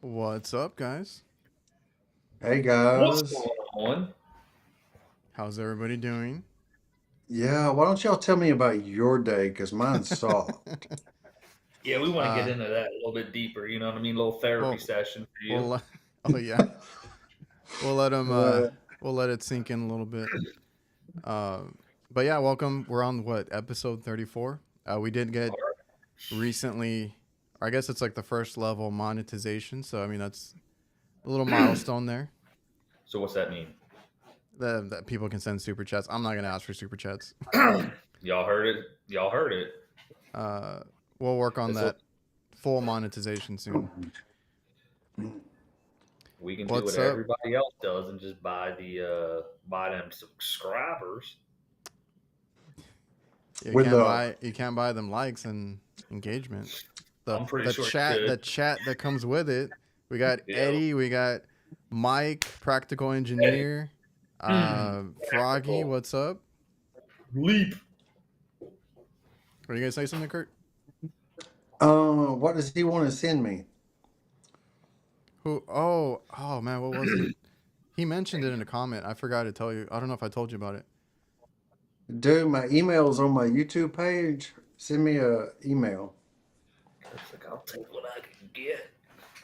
What's up, guys? Hey What's guys. going on? How's everybody doing? Yeah, why don't y'all tell me about your day? Because mine sucked. Yeah, we want to get uh, into that a little bit deeper. You know what I mean? A little therapy well, session for you. we'll, oh yeah, we'll let them, Uh, we'll let it sink in a little bit. Uh, but yeah, welcome. We're on what, episode 34? We did get All right. recently, or I guess it's like the first level monetization. So I mean, that's a little milestone there. So what's that mean? That people can send super chats. I'm not gonna ask for super chats. Y'all heard it. Y'all heard it. Uh, we'll work on This will, that full monetization soon. we can do What's what up? everybody else does and just buy them subscribers. when the You can't buy them likes and engagement. The I'm pretty the sure chat you the could. chat that comes with it. We got Yeah. Eddie, we got Mike, practical Hey, engineer, Froggy, tactical what's up? leap. Are you gonna say something, Kurt? what does he want to send me? Who oh man, what was it? He mentioned it in a comment. I forgot to tell you. I don't know if I told you about it. Dude, my email's on my YouTube page. Send me a email. It's like I'll take what I can get.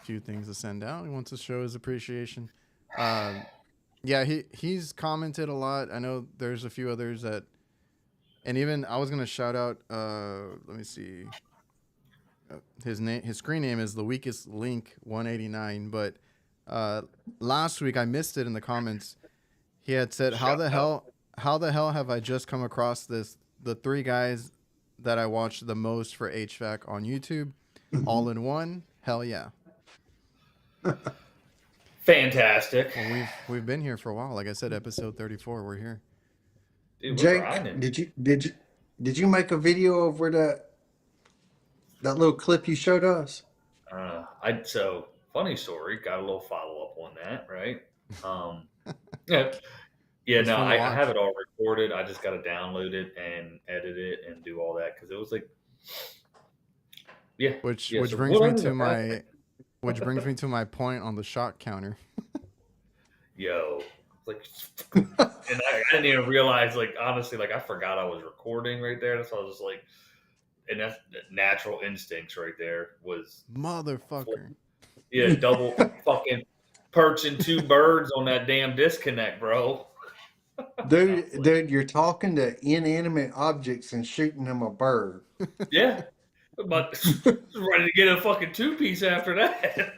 Few things to send out. He wants to show his appreciation. Um yeah, he's commented a lot. I know there's a few others that, and even I was gonna shout out. Let me see. His screen name is the weakest link 189. But uh, last week I missed it in the comments. He had said, Shout out. how the hell have I just come across this? The three guys that I watch the most for HVAC on YouTube, all in one. Hell yeah. Fantastic. Well, we've been here for a while. Like I said, episode 34. We're here. Dude, we're Jake, grinding. did you make a video of where that little clip you showed us? So funny story. Got a little follow up on that, right? Yeah, It yeah. was No, fun to I have watch. it all recorded. I just got to download it and edit it and do all that because it was like, yeah, Which yeah. which So brings what me ended to up happening? my which brings me to my point on the shot counter. Yo, like, and I didn't even realize. Like, honestly, like I forgot I was recording right there. So I was just like, and that's natural instincts right there was, Motherfucker. yeah, double fucking perching two birds on that damn disconnect, bro. I was like, Dude, you're talking to inanimate objects and shooting them a bird. yeah, but ready to get a fucking two piece after that.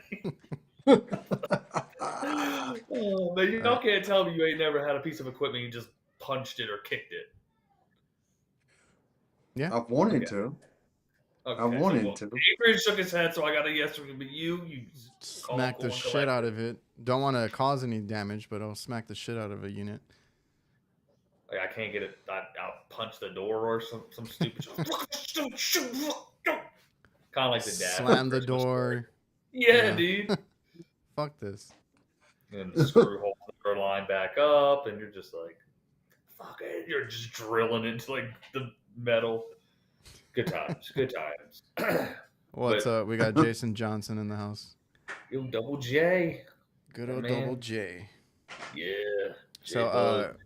Oh man, Uh, y'all can't tell me you ain't never had a piece of equipment you just punched it or kicked it. yeah. I've wanted Okay, to. I okay. So wanted well, to. Adrian shook his head, so I got a yes from him. But you calm, Smack the cool, and shit out collected. of it. Don't want to cause any damage, but I'll smack the shit out of a unit. Like I can't get it. I'll punch the door or some stupid. Kind of like the dad from Slam the Christmas Story. door. Yeah, Yeah. dude. Fuck this. And the screw hole the line back up, and you're just like, fuck it. You're just drilling into like the metal. Good times. Good times. What's But up? We got Jason Johnson in the house. yo, Double J, Good that old double man. J. Yeah, J So, Bug.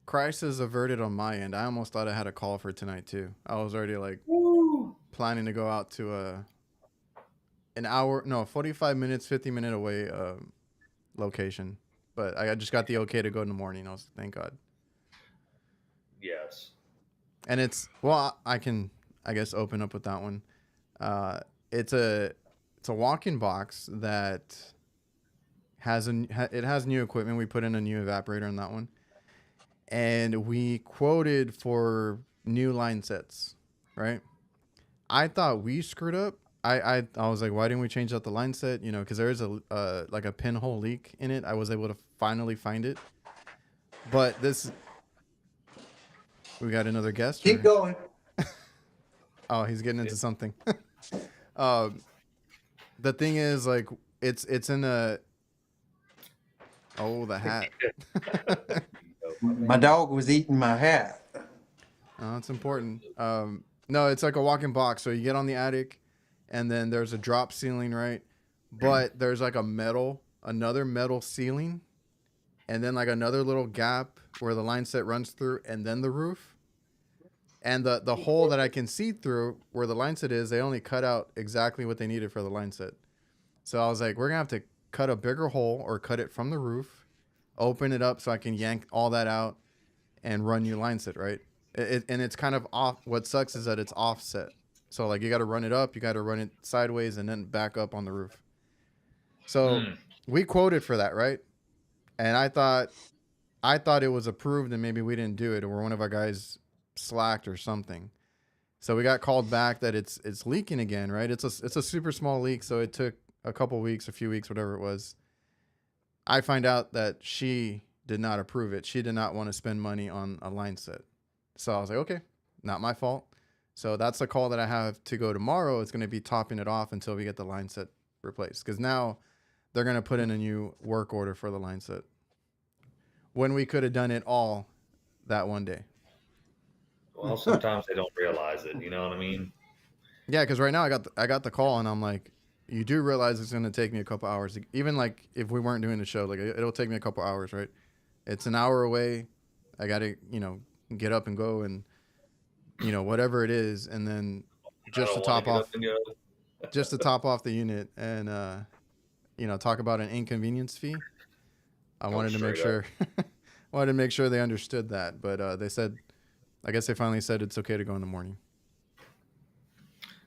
crisis averted on my end. I almost thought I had a call for tonight too. I was already like Woo. planning to go out to an hour, no, 45 minutes, 50-minute away location. But I just got the okay to go in the morning. I was, thank God. Yes. And it's, well, I can, I guess, open up with that one. Uh, it's a walk-in box that it has new equipment. We put in a new evaporator in that one, and we quoted for new line sets, right? I thought we screwed up. I was like, why didn't we change out the line set? You know, because there is a like a pinhole leak in it. I was able to finally find it, but this, we got another guest. Keep Or going. oh, he's getting into It, something. um, the thing is, like, it's in a, oh, the hat. yo, my My man. dog was eating my hat. Oh, it's important. No, it's like a walk-in box. So you get on the attic, and then there's a drop ceiling, right? but there's like another metal ceiling, and then like another little gap where the line set runs through, and then the roof. And the hole that I can see through where the line set is, they only cut out exactly what they needed for the line set. So I was like, we're gonna have to cut a bigger hole or cut it from the roof, open it up so I can yank all that out and run new line set, right? And it's kind of off. What sucks is that it's offset. So like you got to run it up, you got to run it sideways, and then back up on the roof. So we quoted for that, right? And I thought it was approved, and maybe we didn't do it, or one of our guys slacked or something. So we got called back that it's leaking again, right? It's a super small leak, so it took a couple weeks, a few weeks, whatever it was. I find out that she did not approve it. She did not want to spend money on a line set. So I was like, okay, not my fault. So that's the call that I have to go tomorrow. It's going to be topping it off until we get the line set replaced. Because now they're going to put in a new work order for the line set, when we could have done it all that one day. Well, sometimes they don't realize it. You know what I mean? Yeah, because right now I got the call, and I'm like, you do realize it's going to take me a couple hours. Even like if we weren't doing the show, like it'll take me a couple hours, right? It's an hour away. I got to, get up and go and, whatever it is. And then just to top off the unit and, talk about an inconvenience fee. I wanted to make sure, they understood that. But they said, I guess they finally said it's okay to go in the morning.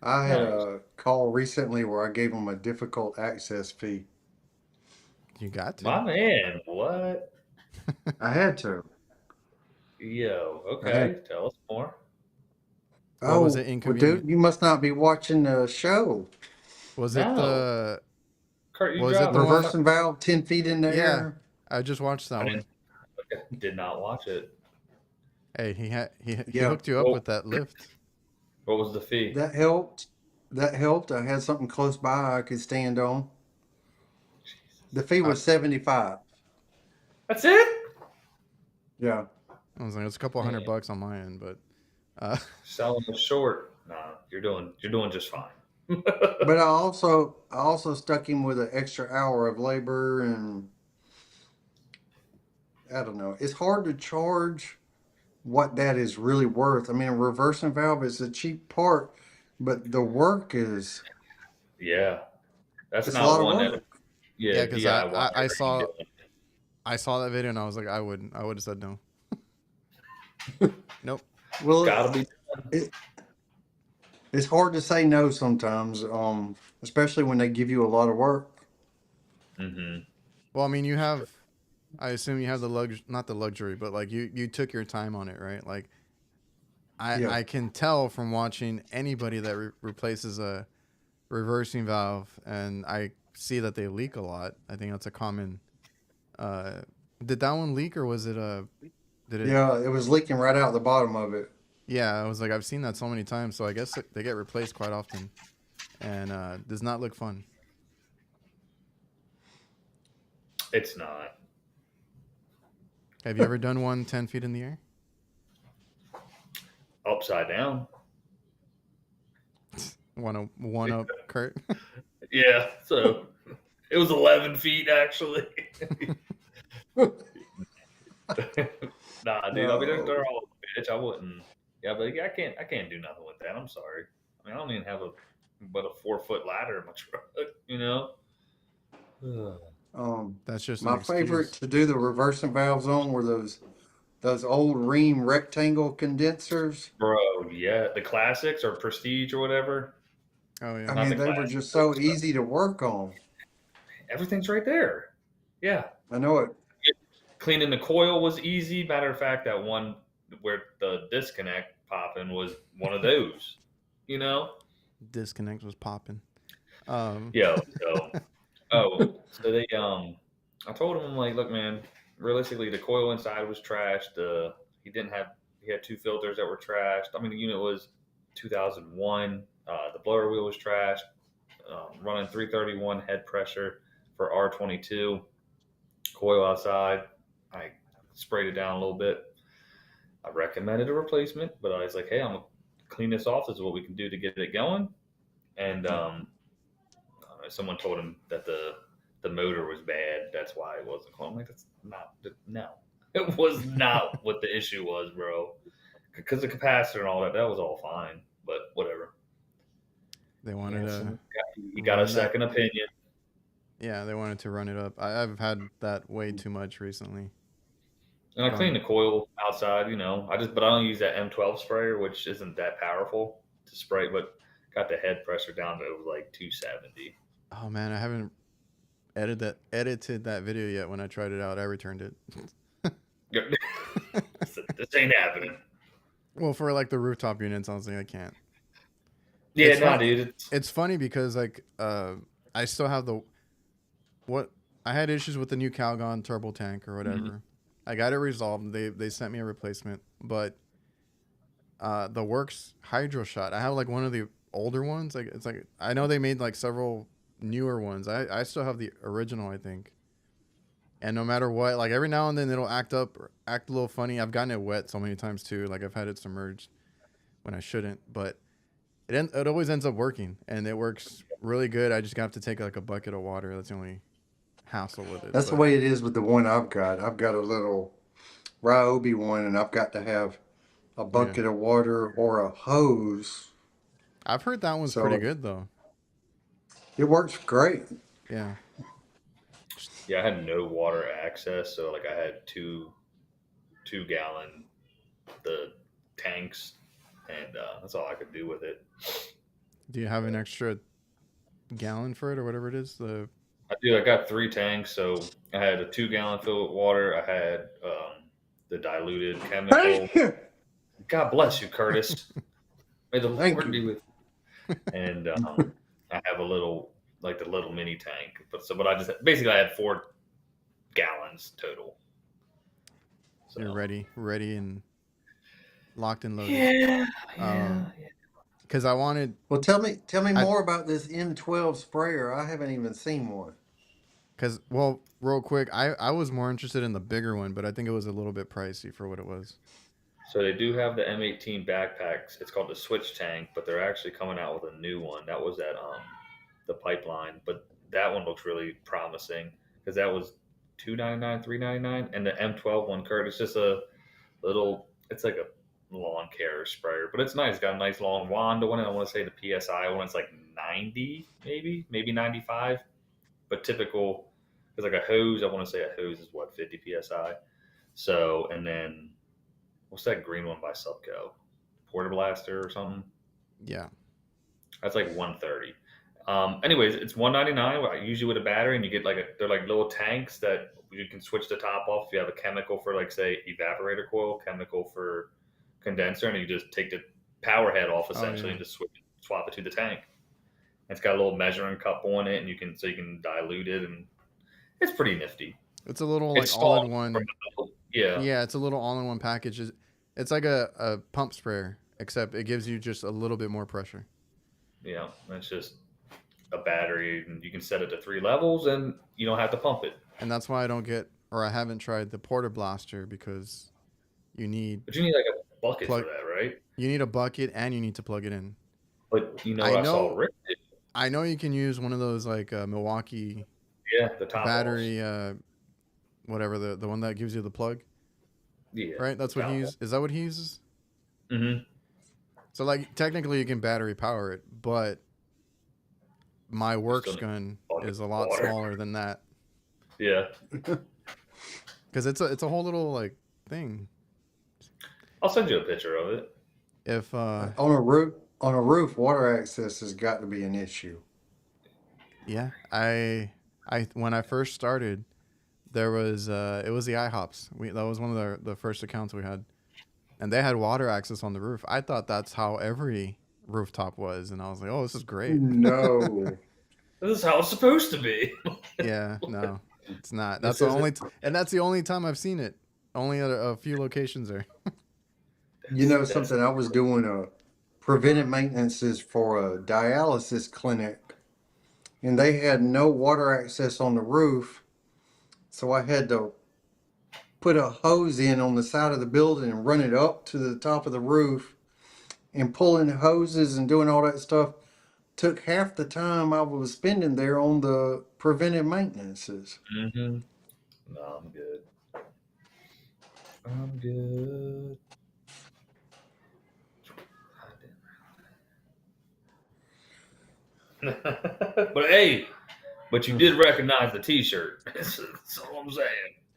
I had a call recently where I gave them a difficult access fee. You got to. My man, what? I had to. Yo, okay. Tell us more. What was it Well, inconvenient? dude, you must not be watching the show. Was it the Kurt, you was it dropped the it. one? Reversing valve 10 feet in the Yeah, air. I just watched that I one. did not watch it. Hey, he Yeah. hooked you up with that lift. What was the fee? That helped. I had something close by I could stand on. The fee was 75. That's it? Yeah. I was like, it's a couple $100 on my end, but Selling us short. Nah, you're doing just fine. But I also stuck him with an extra hour of labor, and I don't know. It's hard to charge what that is really worth. I mean, a reversing valve is a cheap part, but the work is Yeah. That's it's a not lot of one work. that yeah, because DIY. I saw that video and I was like, I would have said no. Nope. Well, Gotta be. it's hard to say no sometimes, especially when they give you a lot of work. Mm-hmm. Well, I mean, I assume you have not the luxury, but like you took your time on it, right? Like Yeah. I can tell from watching anybody that replaces a reversing valve, and I see that they leak a lot. I think that's a common. Did that one leak, or was it Did it? Yeah, it was leaking right out the bottom of it. Yeah, I was like, I've seen that so many times, so I guess they get replaced quite often, and does not look fun. It's not. Have you ever done one 10 feet in the air? Upside down. One up, Kurt. Yeah, so it was 11 feet actually. Nah, dude. I mean, they're all a bitch. I wouldn't. Yeah, but I can't do nothing with that. I'm sorry. I mean, I don't even have but a 4-foot ladder in my truck. You know. That's just My an excuse. favorite to do the reversing valves on were those old ream rectangle condensers. Bro, yeah, the classics or prestige or whatever. Oh yeah. I Not mean, the they were just so easy to work on. Everything's right there. Yeah. I know it. Cleaning the coil was easy. Matter of fact, that one where the disconnect popping was one of those. You know? Disconnect was popping. Yeah. So they I told him, I'm like, look, man, realistically the coil inside was trashed. He had 2 filters that were trashed. I mean, the unit was 2001. The blower wheel was trashed. Running 331 head pressure for R22. Coil outside. I sprayed it down a little bit. I recommended a replacement, but I was like, hey, I'm gonna clean this off. This is what we can do to get it going. And someone told him that the motor was bad. That's why it wasn't cooling. I'm like, that's not no. It was not what the issue was, bro. Because the capacitor and all that, that was all fine. But whatever. They wanted to He got a run that. second opinion. Yeah, they wanted to run it up. I've had that way too much recently. And I Gone. clean the coil outside, but I don't use that M12 sprayer, which isn't that powerful to spray, but got the head pressure down to like 270. Oh man, I haven't edited that video yet. When I tried it out, I returned it. This ain't happening. Well, for like the rooftop units, I was like, I can't. Yeah, It's no, funny- dude. It's funny because like I still have I had issues with the new Calgon turbo tank or whatever. Mm-hmm. I got it resolved. They sent me a replacement, but the Works Hydro Shot. I have like one of the older ones. Like it's like I know they made like several newer ones. I still have the original, I think. And no matter what, like every now and then it'll act a little funny. I've gotten it wet so many times too. Like I've had it submerged when I shouldn't, but it always ends up working, and it works really good. I just have to take like a bucket of water. That's the only hassle with it. That's the way it is with the one I've got. I've got a little Ryobi one, and I've got to have a bucket of water or a hose. I've heard that one's So- pretty good though. It works great. Yeah. Yeah, I had no water access, so like I had two gallon the tanks, and that's all I could do with it. Do you have an extra gallon for it or whatever it is? I do. I got 3 tanks, so I had a 2-gallon filled with water. I had the diluted chemical. God bless you, Curtis. May the Thank Lord you. be with you. And I have a little, like the little mini tank. But I just basically I had 4 gallons total. So, You're ready and locked and loaded. Yeah. Because I wanted, Well, tell me more about this M12 sprayer. I haven't even seen one. well, real quick, I was more interested in the bigger one, but I think it was a little bit pricey for what it was. So they do have the M18 backpacks. It's called the Switch Tank, but they're actually coming out with a new one. That was at the Pipeline, but that one looks really promising because that was $299, $399, and the M12 one, Kurt, it's just a little. It's like a lawn care sprayer, but it's nice. It's got a nice long wand on it. I want to say the PSI one is like 90, maybe 95, but typical. There's like a hose. I want to say a hose is what 50 PSI. So and then. What's that green one by Subco? Porta Blaster or something? Yeah. That's like 130. Anyways, it's 199 usually with a battery, and you get they're like little tanks that you can switch the top off if you have a chemical for like say evaporator coil, chemical for condenser, and you just take the power head off essentially and just swap it to the tank. It's got a little measuring cup on it, and you can dilute it, and it's pretty nifty. It's a little like all-in-one. Yeah, it's a little all-in-one package. It's like a pump sprayer, except it gives you just a little bit more pressure. Yeah, it's just a battery, and you can set it to 3 levels, and you don't have to pump it. And that's why I haven't tried the Porta Blaster because you need. But you need like a bucket for that, right? You need a bucket, and you need to plug it in. But I saw Rick did. I know you can use one of those like Milwaukee. Yeah, the top battery. Whatever the one that gives you the plug. Yeah. Right. That's what he uses. Is that what he uses? Mm-hmm. So like technically you can battery power it, but my Works gun is a lot smaller than that. Yeah. Because it's a whole little like thing. I'll send you a picture of it. If on a roof, water access has got to be an issue. Yeah, I when I first started, there was it was the IHOPs. That was one of the first accounts we had, and they had water access on the roof. I thought that's how every rooftop was, and I was like, oh, this is great. No, this is how it's supposed to be. Yeah, no, it's not. That's the only that's the only time I've seen it. Only at a few locations there. Something, I was doing preventive maintenances for a dialysis clinic, and they had no water access on the roof, so I had to put a hose in on the side of the building and run it up to the top of the roof, and pulling hoses and doing all that stuff. took half the time I was spending there on the preventive maintenances. Mm-hmm. No, I'm good. I'm good. But hey, but you did recognize the T-shirt. That's all I'm saying.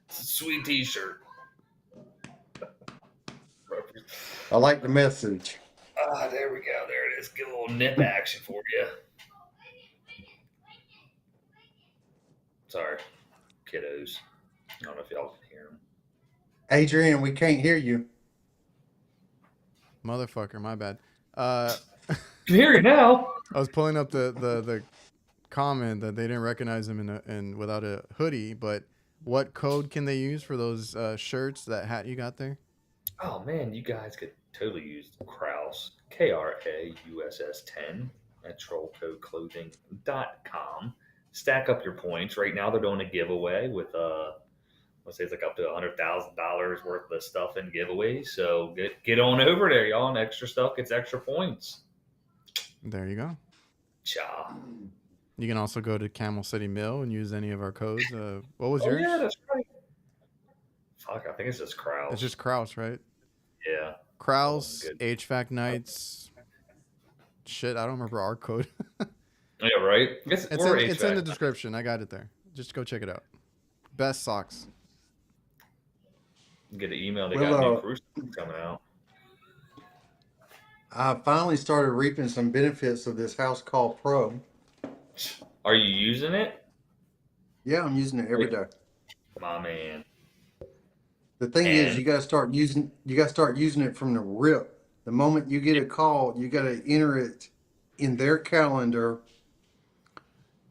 It's a sweet T-shirt. I like the message. Ah, there we go. There it is. Get a little nip action for you. Sorry, kiddos. I don't know if y'all can hear them. Adrian, we can't hear you. Motherfucker, my bad. Can hear you now. I was pulling up the comment that they didn't recognize him in without a hoodie, but what code can they use for those shirts, that hat you got there? Oh man, you guys could totally use Krauss, KRAUSS 10 at trollcodeclothing.com. Stack up your points. Right now they're doing a giveaway with let's say it's like up to $100,000 worth of stuff in giveaways. So get on over there, y'all, and extra stuff gets extra points. There you go. Cha. You can also go to Camel City Mill and use any of our codes. What was Oh yours? yeah, that's right. Fuck, I think it's just Krauss. It's just Krauss, right? Yeah. Krauss, Good. HVAC Knights. Shit, I don't remember our code. Yeah, right. It's in the description. I got it there. Just go check it out. Best socks. Get an email. They got new cruise coming out. I finally started reaping some benefits of this house call Pro. Are you using it? Yeah, I'm using it every day. My man. The thing is, you gotta start using it from the rip. The moment you get a call, you gotta enter it in their calendar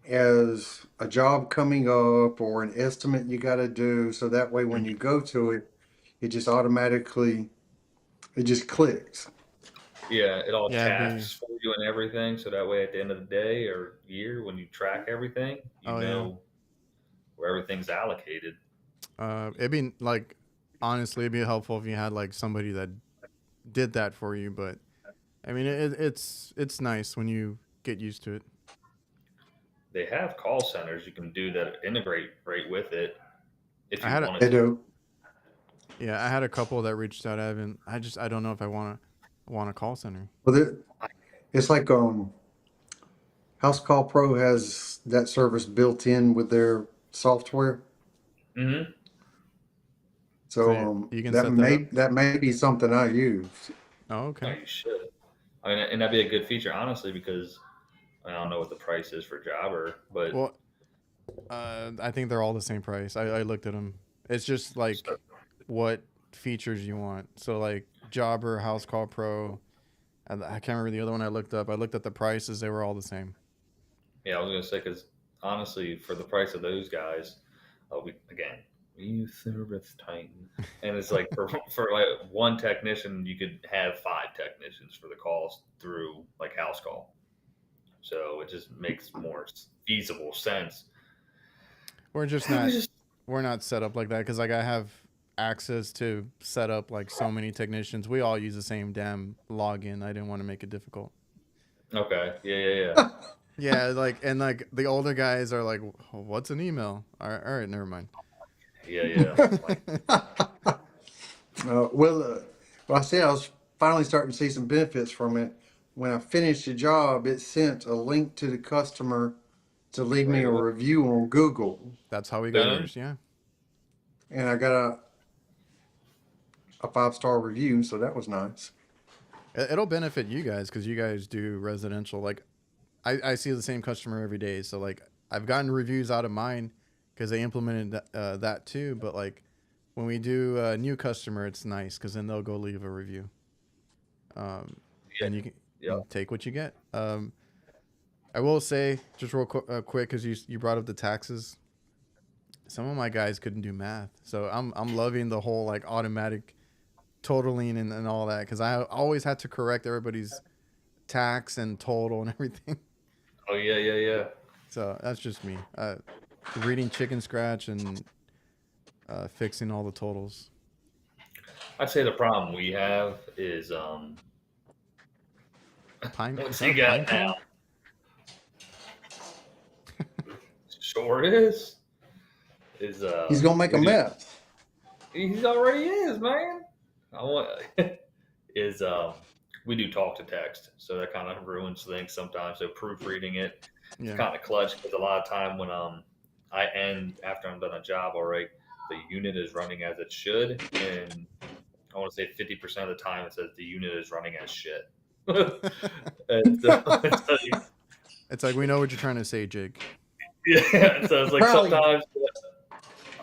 as a job coming up or an estimate you gotta do. So that way when you go to it, it just clicks. Yeah, it all tasks for you and everything. So that way at the end of the day or year, when you track everything, you know where everything's allocated. It'd be like, honestly, it'd be helpful if you had like somebody that did that for you. But I mean, it's nice when you get used to it. They have call centers you can do that integrate right with it. If you wanted They do. Yeah, I had a couple that reached out. I don't know if I want a call center. Well, it's like House Call Pro has that service built in with their software. Mm-hmm. So you can that may be something I use. Oh, okay. No, you should. I mean, and that'd be a good feature, honestly, because I don't know what the price is for Jobber, but I think they're all the same price. I looked at them. It's just like what features you want. So like Jobber, House Call Pro. I can't remember the other one I looked up. I looked at the prices. They were all the same. Yeah, I was gonna say because honestly, for the price of those guys, we use Service Titan, and it's like for like one technician, you could have 5 technicians for the calls through like house call. So it just makes more feasible sense. We're not set up like that because like I have access to set up like so many technicians. We all use the same damn login. I didn't want to make it difficult. Okay. Yeah. Yeah, like the older guys are like, "What's an email?" All right, never mind. Yeah. Well, I said I was finally starting to see some benefits from it. When I finished the job, it sent a link to the customer to leave me a review on Google. That's how we got ours, yeah. And I got a 5-star review, so that was nice. It'll benefit you guys because you guys do residential. Like, I see the same customer every day, so like I've gotten reviews out of mine because they implemented that too. But like when we do a new customer, it's nice because then they'll go leave a review. And you can take what you get. I will say just real quick because you brought up the taxes. Some of my guys couldn't do math, so I'm loving the whole like automatic totaling and all that because I always had to correct everybody's tax and total and everything. Oh yeah. So that's just me reading chicken scratch and fixing all the totals. I'd say the problem we have is Pine once you got now. Sure is. He's gonna make a we do, mess. he already is, man. I want is we do talk to text, so that kind of ruins things sometimes. So proofreading it, it's Yeah. kind of clutch because a lot of time when I end after I'm done a job already, the unit is running as it should, and I want to say 50% of the time it says the unit is running as shit. And so, It's like we know what you're trying to say, Jake. yeah, so it's like Probably. sometimes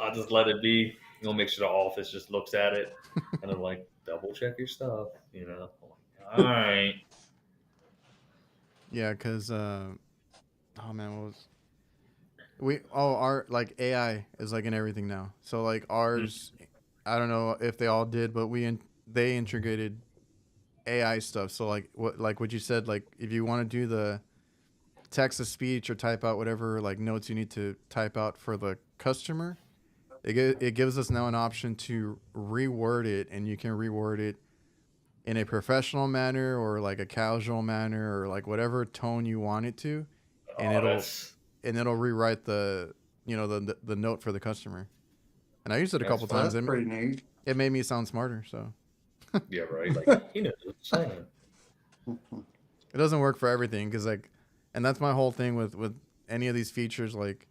I'll just let it be. Make sure the office just looks at it, and I'm like, double check your stuff. All right. Yeah, cause oh man, what was our like AI is like in everything now. So like ours, I don't know if they all did, but they integrated AI stuff. So like what you said, like if you want to do the text to speech or type out whatever like notes you need to type out for the customer, it gives us now an option to reword it, and you can reword it in a professional manner or like a casual manner or like whatever tone you want it to, and Oh, it'll rewrite the the note for the customer. And I used it a that's couple Well, fun. times. that's pretty neat. It made me sound smarter. So Yeah, right. Like he knows what he's saying. it doesn't work for everything because like, and that's my whole thing with any of these features. Like,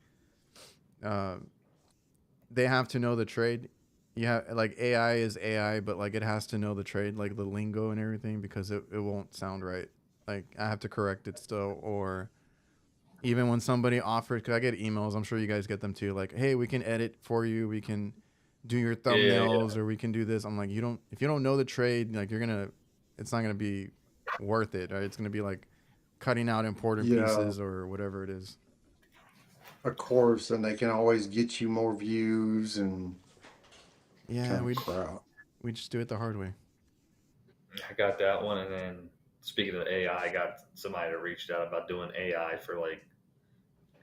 uh, they have to know the trade. You have like AI is AI, but like it has to know the trade, like the lingo and everything, because it won't sound right. Like I have to correct it still, or even when somebody offers, because I get emails, I'm sure you guys get them too. Like, hey, we can edit for you, we can do your Yeah, thumbnails, or we can do this. I'm like, if you don't know the trade, like it's not gonna be worth it, right? It's gonna be like cutting out important Yeah, pieces or whatever it is. of course, and they can always get you more views and Yeah, kind of crap. we just do it the hard way. I got that one, and then speaking of AI, I got somebody that reached out about doing AI for like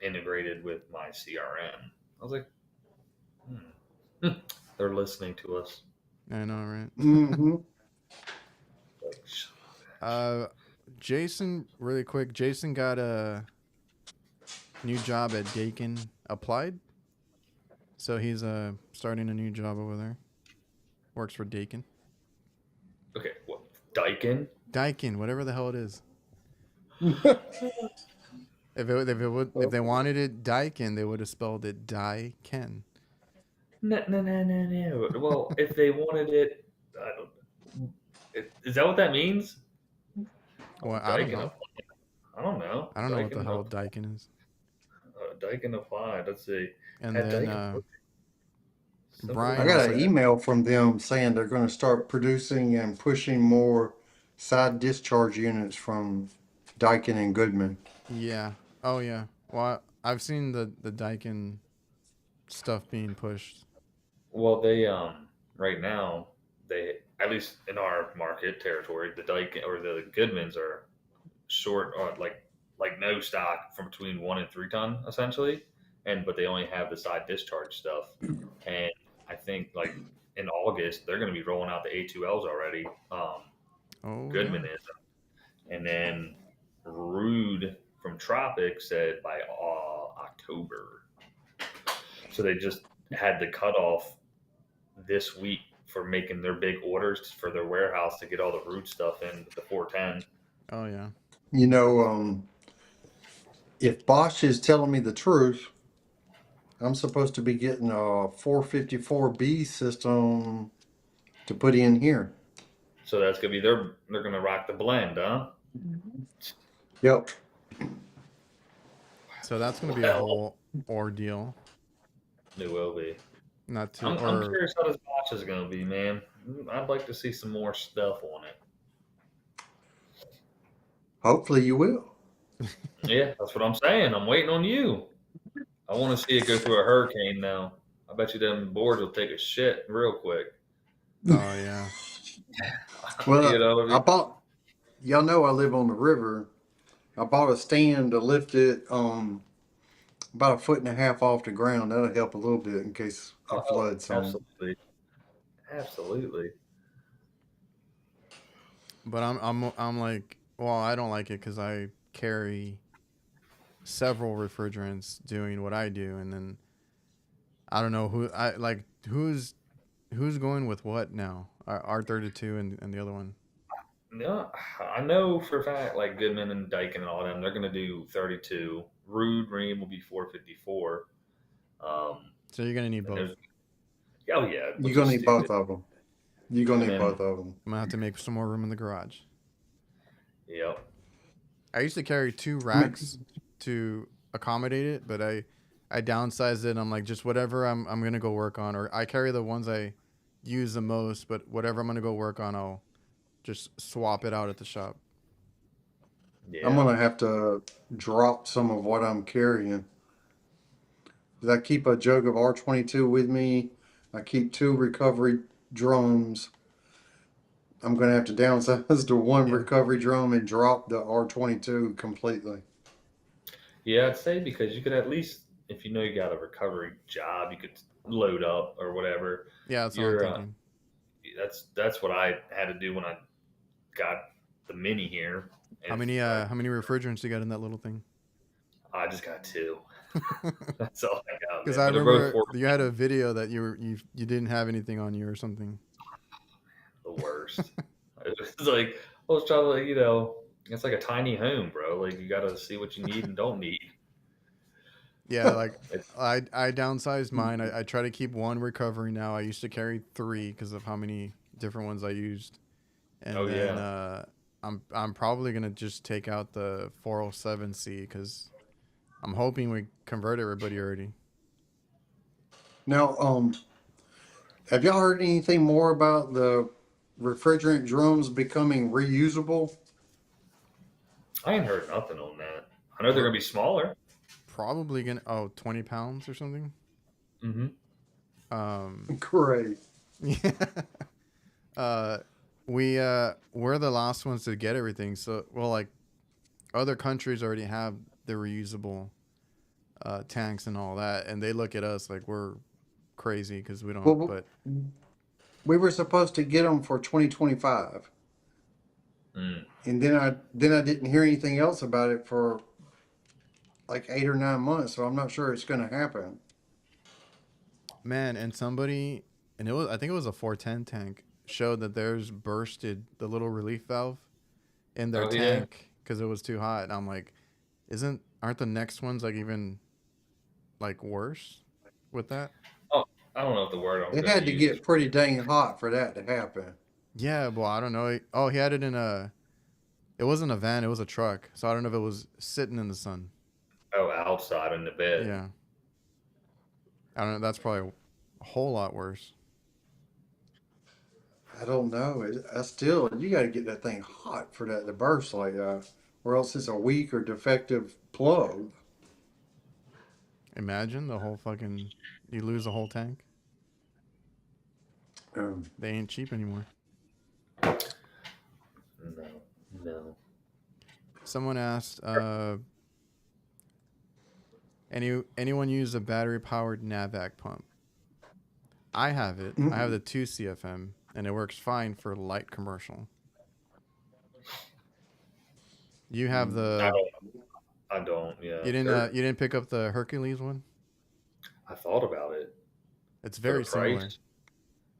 integrated with my CRM. I was like, hmm. They're listening to us. I know, right? Mm-hmm. Like, uh, Jason, really quick. Jason got a new job at Dakin Applied, so he's starting a new job over there. Works for Dakin. okay, what? Daikin? Daikin, whatever the hell it is. If they wanted it Daikin, they would have spelled it Daikin. No, no, no, no, no. Well, if they wanted it, I don't. Is that what that means? Well, I don't Daikin know. applied. I don't know. I don't know what the hell Daikin is. Daikin applied. Let's see. And Had then Daikin put simple I Brian got also. an email from them saying they're going to start producing and pushing more side discharge units from Daikin and Goodman. Yeah. Oh yeah. Well, I've seen the Daikin stuff being pushed. Well, they right now they at least in our market territory, the Daikin or the Goodmans are short or like no stock from between 1 and 3 ton essentially, and but they only have the side discharge stuff, and I think like in August they're going to be rolling out the A2Ls already. Oh yeah. Goodman is, and then Rude from Tropic said by October. So they just had the cutoff this week for making their big orders for their warehouse to get all the Rude stuff in with the 410. Oh yeah. You know, if Bosch is telling me the truth, I'm supposed to be getting a 454B system to put in here. So that's gonna be they're gonna rock the blend, huh? Yep. So that's gonna be a Well, whole ordeal. it will be. Not to I'm or curious how this watch is gonna be, man. I'd like to see some more stuff on it. Hopefully you will. Yeah, that's what I'm saying. I'm waiting on you. I want to see it go through a hurricane now. I bet you them boards will take a shit real quick. oh yeah. You Well, know, I bought, y'all know I live on the river. I bought a stand to lift it about 1.5 feet off the ground. That'll help a little bit in case it oh, floods some. absolutely, absolutely. But I'm like, well, I don't like it because I carry several refrigerants doing what I do, and then I don't know who's going with what now. R32 and the other one. No, I know for a fact, like Goodman and Dyken and all them, they're going to do 32. Rude Ream will be 454. Um, So you're gonna need and both. there's, oh yeah, You're which is gonna need both stupid. of them. You're gonna And need then, both of them. I'm gonna have to make some more room in the garage. yep, I used to carry two I mean, racks to accommodate it, but I downsized it. And I'm like, just whatever I'm gonna go work on, or I carry the ones I use the most, but whatever I'm gonna go work on, I'll just swap it out at the shop. I'm yeah, gonna have to drop some of what I'm carrying. 'Cause I keep a jug of R22 with me. I keep 2 recovery drums. I'm gonna have to downsize to one Yeah. recovery drum and drop the R22 completely. yeah. I'd say because you could at least, if you know you got a recovery job, you could load up or whatever. Yeah, that's what I'm You're thinking. that's what I had to do when I got the mini here. If like How many refrigerants you got in that little thing? I just got two. That's all I got, Because man. I But they're both remember four. you had a video that you didn't have anything on you or something. The worst. It's like I was trying to, like, it's like a tiny home, bro. Like you got to see what you need and don't need. Yeah, like It's I downsized mine. I try to keep one recovery now. I used to carry three because of how many different ones I used, oh and then yeah, I'm probably gonna just take out the 407C because I'm hoping we convert everybody already. Now, have y'all heard anything more about the refrigerant drums becoming reusable? I ain't heard nothing on that. I know they're We're gonna be smaller. probably gonna 20 pounds or something. Mm-hmm. Um, Great. yeah. uh, we're the last ones to get everything. So like other countries already have the reusable tanks and all that, and they look at us like we're crazy because we don't. Well, But we were supposed to get them for 2025, Mm. and then I didn't hear anything else about it for like 8 or 9 months. So I'm not sure it's going to happen. man, and somebody, and it was I think it was a 410 tank, showed that theirs bursted the little relief valve in their Oh yeah. tank because it was too hot. And I'm like, aren't the next ones like even like worse with that? Oh, I don't know if the word I'm It gonna had to use is get pretty dang hot for that to happen. Yeah, well, I don't know. Oh, he had it in a. It wasn't a van. It was a truck. So I don't know if it was sitting in the sun. outside in the bed. Yeah, I don't know. That's probably a whole lot worse. I don't know. I still, you got to get that thing hot for that to burst like that, or else it's a weak or defective plug. Imagine the whole fucking. You lose the whole tank. Um, They ain't cheap anymore. No, no. Someone asked, anyone use a battery powered NAVAC pump? I have it. I have mm-mm. the 2 CFM, and it works fine for light commercial. You have I the. don't. I don't. Yeah. You didn't pick up the Hercules one. I thought about it It's for the very similar. price.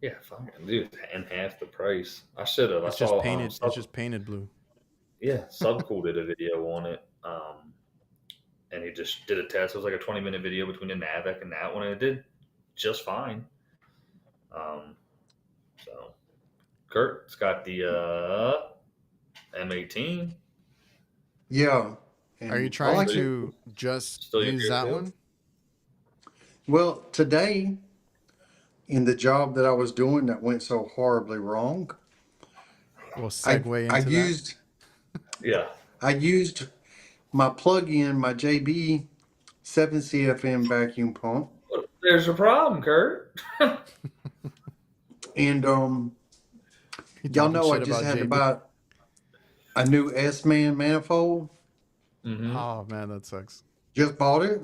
Yeah, fucking dude, and half the price. I should have. I It's just saw painted. It's just painted blue. yeah, Subcool did a video on it. And he just did a test. It was like a 20-minute video between the Navic and that one, and it did just fine. So Kurt's got the M18. Yeah. Are you And I trying like Still, it. to just still your use that go-to? one? Well, today in the job that I was doing that went so horribly wrong, We'll I segue I into that. used Yeah. I used my plug-in, my JB 7 CFM vacuum pump, There's a problem, Kurt. and You y'all talking know I shit just about had to JB? buy a new S-Man manifold. Mm-hmm. Oh man, that sucks. Just bought it,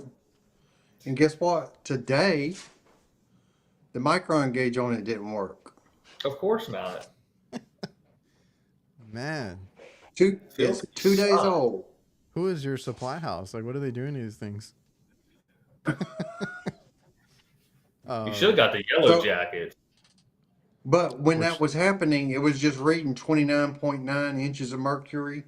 and guess what? Today the micron gauge on it didn't work. Of course not. Man, It's Feels 2 days suck. old. Who is your supply house? Like, what are they doing to these things? You should have got the yellow So, jacket. but when that Which, was happening, it was just reading 29.9 inches of mercury.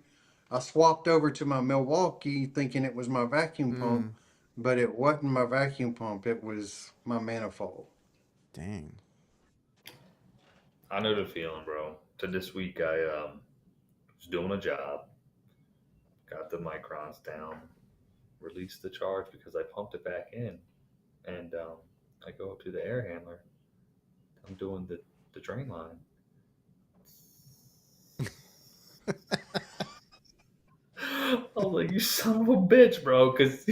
I swapped over to my Milwaukee thinking it was my vacuum pump, mm, but it wasn't my vacuum pump. It was my manifold. dang. I know the feeling, bro. To this week, I was doing a job, got the microns down, released the charge because I pumped it back in, and I go up to the air handler. I'm doing the drain line. I was like, "You son of a bitch, bro!" Because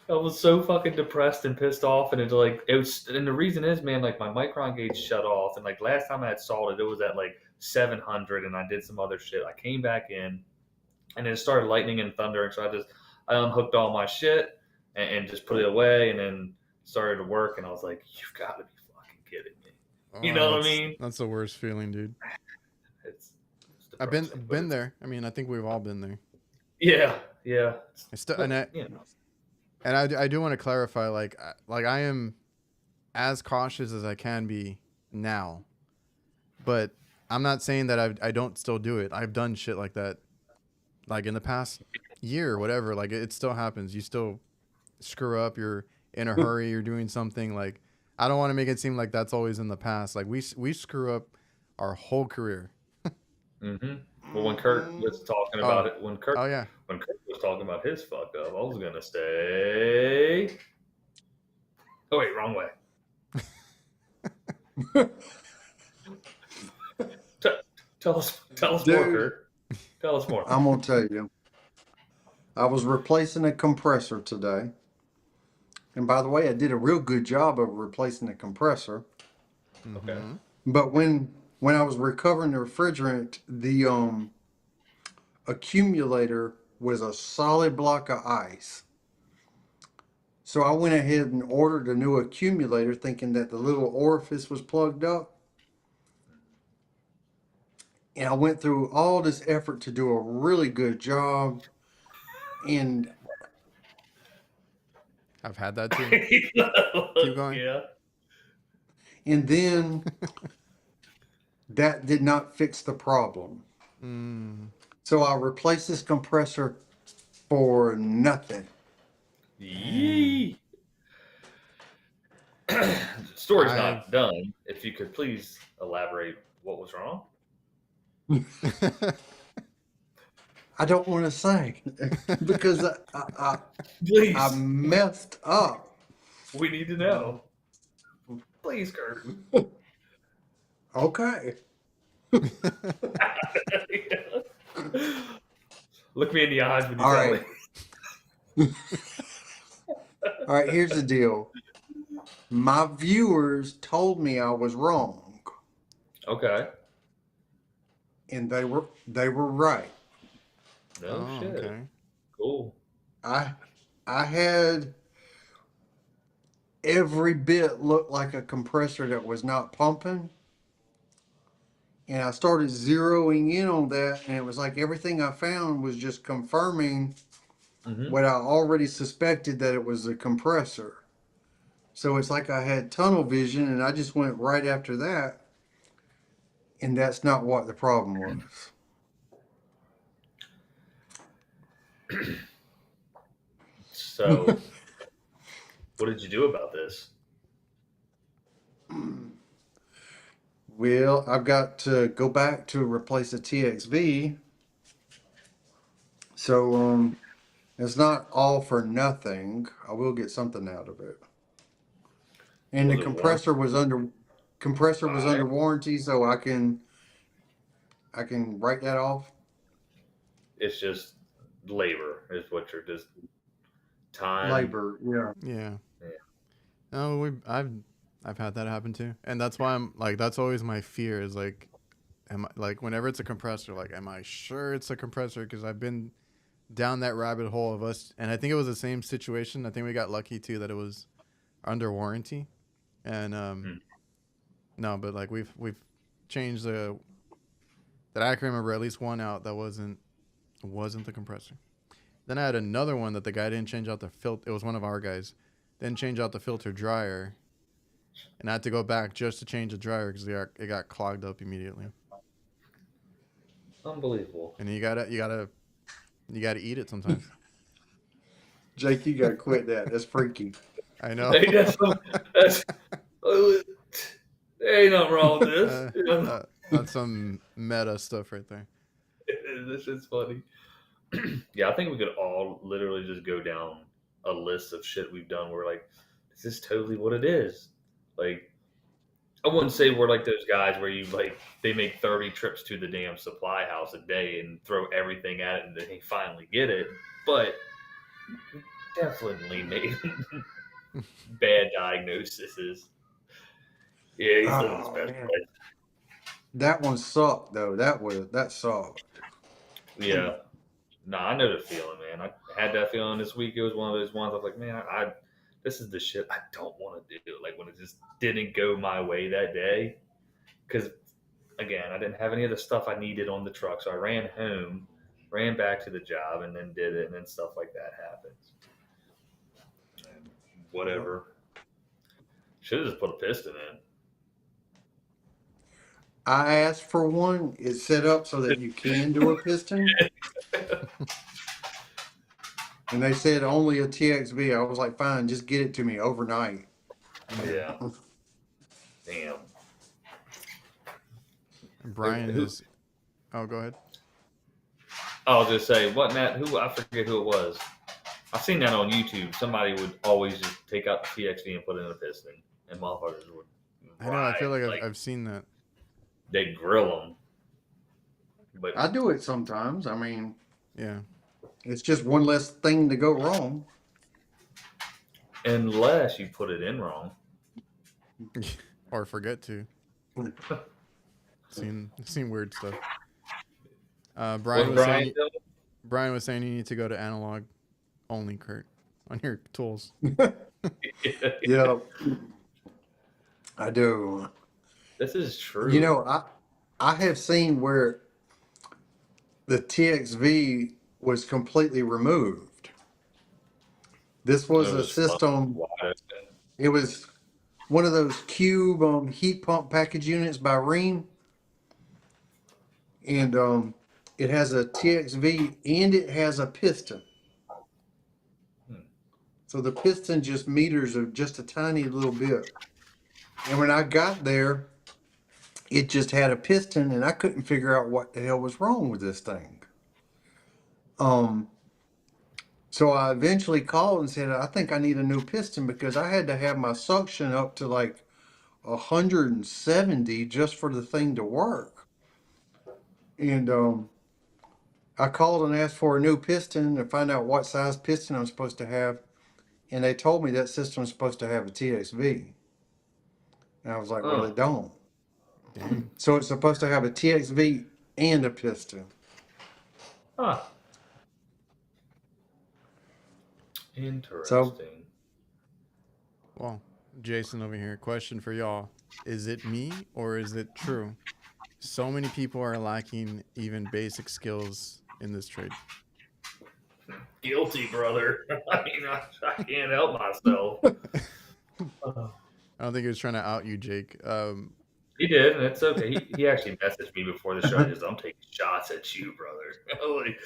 I was so fucking depressed and pissed off, and it was, and the reason is, man, like my micron gauge shut off, and like last time I had salted, it was at like 700, and I did some other shit. I came back in, and it started lightning and thundering, so I unhooked all my shit and just put it away, and then started to work, and I was like, "You've got to be fucking kidding me!" You Oh, know what I mean? that's the worst feeling, dude. It's I've been depressing, but been there. I mean, I think we've all been there. yeah, yeah. I still But you know, I do want to clarify, like I am as cautious as I can be now, but I'm not saying that I don't still do it. I've done shit like that, like in the past year or whatever. Like it still happens. You still screw up. You're in a hurry. You're doing something. Like I don't want to make it seem like that's always in the past. Like we screw up our whole career. hmm Well, when Kurt was talking about Oh, it, oh yeah. when Kurt was talking about his fuck up, I was gonna say, oh wait, wrong way. T- tell us more, Dude, Kurt. Tell us more. I'm going to tell you. I was replacing a compressor today. And by the way, I did a real good job of replacing the compressor. Okay. Mm-hmm. But when I was recovering the refrigerant, the accumulator was a solid block of ice. So I went ahead and ordered a new accumulator thinking that the little orifice was plugged up. And I went through all this effort to do a really good job. And I've had that too. Keep going. Yeah. and then that did not fix the problem. Mm. So I replaced this compressor for nothing. Dang. Yee. Story's I've not done. If you could please elaborate what was wrong. I don't want to say because I Please, messed up. we need to know. Please, Kurt. Okay. Look me in the eyes when you All tell right. me. All right. Here's the deal. My viewers told me I was wrong, Okay. and they were right. No Oh, shit. okay. Cool. I I had every bit look like a compressor that was not pumping. And I started zeroing in on that, and it was like everything I found was just confirming hmm what I already suspected that it was a compressor. So it's like I had tunnel vision, and I just went right after that, and that's not what the problem was. So, what did you do about this? Well, I've got to go back to replace a TXV. So it's not all for nothing. I will get something out of it. And the Was it warm? compressor was under warranty, so I can write that off. It's just labor, is what you're just time. Labor, yeah. Yeah. Yeah. No, I've had that happen too, and that's why I'm like that's always my fear is like, am I like whenever it's a compressor, like am I sure it's a compressor? Because I've been down that rabbit hole of us, and I think it was the same situation. I think we got lucky too that it was under warranty, and Hmm. no, but like we've changed the that I can remember at least one out that wasn't the compressor. Then I had another one that the guy didn't change out the filter. It was one of our guys. Didn't change out the filter dryer, and I had to go back just to change the dryer because it got clogged up immediately. Unbelievable. And you gotta eat it sometimes. Jake, you gotta quit that. That's freaky. I know. Hey, that's there ain't nothing wrong with this. That's some meta stuff right there. This is funny. Yeah, I think we could all literally just go down a list of shit we've done. We're like, this is totally what it is. Like, I wouldn't say we're like those guys where you like they make 30 trips to the damn supply house a day and throw everything at it and then they finally get it. But definitely made bad diagnoses. Yeah, he's living his Oh best man, life. that one sucked though. That sucked. Yeah. No, I know the feeling, man. I had that feeling this week. It was one of those ones I was like, man, this is the shit I don't want to do. Like when it just didn't go my way that day. Because again, I didn't have any of the stuff I needed on the truck. So I ran home, ran back to the job, and then did it. And then stuff like that happens. And whatever. Should have just put a piston I asked for one. It's set up so that you can do a piston, in. and they said only a TXV. I was like, fine, just get it to me overnight. Yeah. Damn. Brian Who? is. Oh, go ahead. I'll just say, wasn't that who? I forget who it was. I've seen that on YouTube. Somebody would always just take out the TXV and put in a piston, and motherfuckers would I know. I feel ride like I've seen that. they grill them. But I do it sometimes. I mean, Yeah. it's just one less thing to go wrong. unless you put it in wrong, Or forget to. Seen weird stuff. was Brian? Brian was saying you need to go to analog only, Kurt, on your tools. Yeah, I do. This is true. You know, I have seen where the TXV was completely removed. This was it a was fun. system. It was one of those cube heat pump package units by Rheem, and it has a TXV and it has a piston. So the piston just meters of just a tiny little bit. And when I got there, it just had a piston, and I couldn't figure out what the hell was wrong with this thing. So I eventually called and said, I think I need a new piston because I had to have my suction up to like 170 just for the thing to work. And I called and asked for a new piston to find out what size piston I'm supposed to have. And they told me that system's supposed to have a TXV. And I was like, well, it don't. Dang. So it's supposed to have a TXV and a piston. Huh. Interesting. Well, Jason over here. Question for y'all: is it me or is it true? So many people are lacking even basic skills in this trade. Guilty, brother. I mean, I can't help myself. I don't think he was trying to out you, Jake. He did, and it's okay. He actually messaged me before the show. He goes, I'm taking shots at you, brother. I'm like,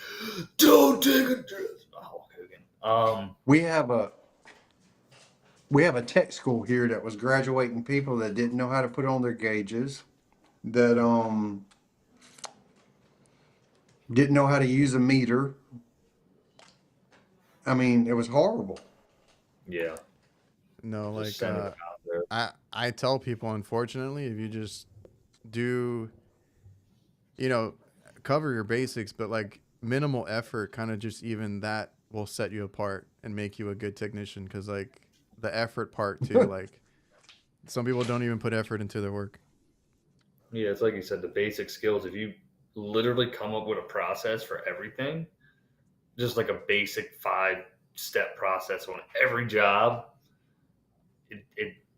don't take a dress. Oh, Hogan. We have a tech school here that was graduating people that didn't know how to put on their gauges, that didn't know how to use a meter. I mean, it was horrible. Yeah. No, Just like send it out there. I tell people, unfortunately, if you just do, cover your basics, but like minimal effort, kind of just even that will set you apart and make you a good technician. Because like the effort part too, like some people don't even put effort into their work. Yeah, it's like you said, the basic skills. If you literally come up with a process for everything, just like a basic 5-step process on every job,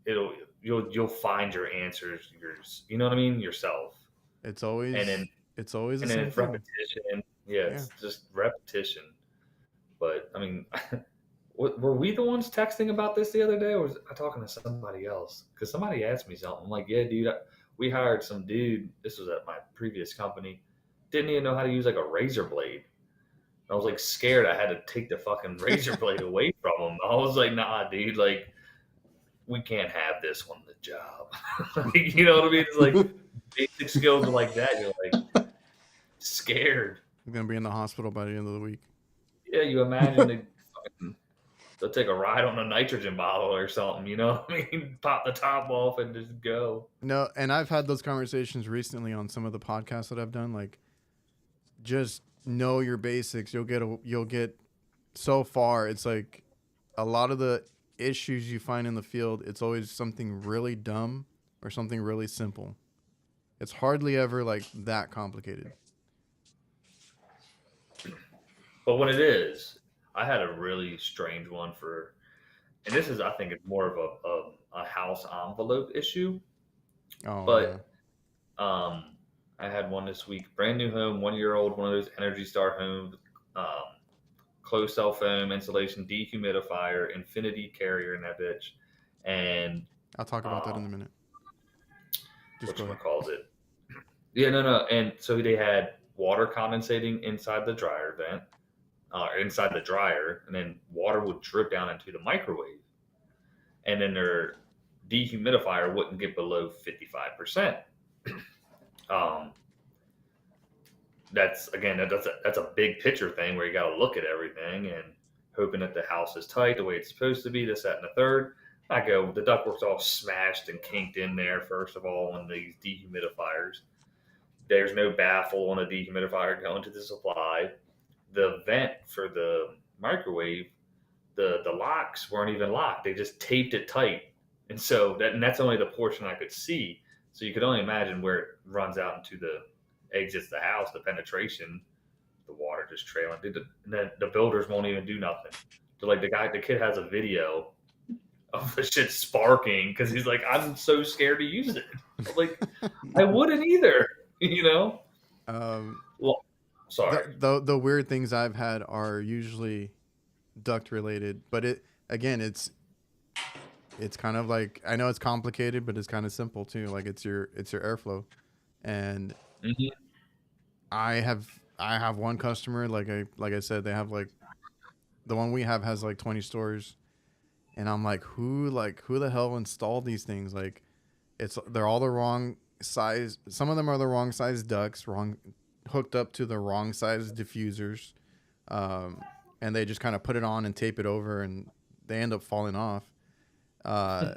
you'll find your answers. You know what I mean, yourself. It's always And then the and then same it's thing. repetition. Yeah, it's just repetition. But I mean, were we the ones texting about this the other day, or was I talking to somebody else? Because somebody asked me something. I'm like, yeah, dude, we hired some dude. This was at my previous company. Didn't even know how to use like a razor blade. I was like scared. I had to take the fucking razor blade away from him. I was like, nah, dude, like we can't have this on the job. Like, you know what I mean? It's like basic skills are like that. You're like scared. I'm gonna be in the hospital by the end of the week. Yeah, you imagine they'll take a ride on a nitrogen bottle or something. You know what I mean? Pop the top off and just go. No, and I've had those conversations recently on some of the podcasts that I've done. Like, just know your basics. You'll get so far. It's like a lot of the issues you find in the field. It's always something really dumb or something really simple. It's hardly ever like that complicated. But when it is, I had a really strange one for, and this is, I think, it's more of a house envelope issue. Oh yeah, But I had one this week, brand new home, 1 year old, one of those Energy Star homes, um, closed cell foam insulation, dehumidifier, infinity carrier in that bitch, and I'll talk about that in a um, minute. Just which go one ahead. calls it? Yeah, no. And so they had water condensating inside the dryer vent, inside the dryer, and then water would drip down into the microwave, and then their dehumidifier wouldn't get below 55%. Um, that's again that's a big picture thing where you got to look at everything and hoping that the house is tight the way it's supposed to be. This, that, and the third. I go, the ductwork's all smashed and kinked in there. First of all, on these dehumidifiers, there's no baffle on a dehumidifier going to the supply. The vent for the microwave, the locks weren't even locked. They just taped it tight, and so that's only the portion I could see. So you could only imagine where it runs out into the exits the house, the penetration, the water just trailing. The builders won't even do nothing. So like the kid has a video of the shit sparking because he's like, I'm so scared to use it. I'm like, I wouldn't either, you know. Um, Well, sorry. the weird things I've had are usually duct related, but it's kind of like, I know it's complicated, but it's kind of simple too. Like it's your airflow, and Hmm. I have one customer, like I said, they have like, the one we have has like 20 stores, and I'm like who the hell installed these things? Like, they're all the wrong size. Some of them are the wrong size ducts, wrong hooked up to the wrong size diffusers, um, and they just kind of put it on and tape it over, and they end up falling off. Uh,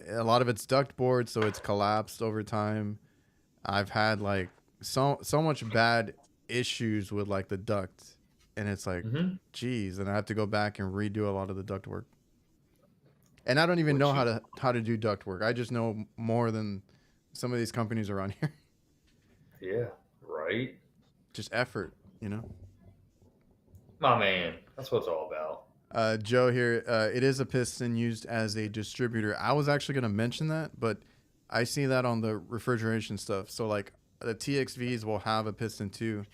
a lot of it's duct board, so it's collapsed over time. I've had like so much bad issues with like the duct, and it's like, Hmm. geez, and I have to go back and redo a lot of the duct work. And I don't even know Which how to do duct work. I just know more than some of these companies around here. yeah, right, Just effort, you know. my man. That's what it's all about. Joe here. It is a piston used as a distributor. I was actually going to mention that, but I see that on the refrigeration stuff. So like the TXVs will have a piston too,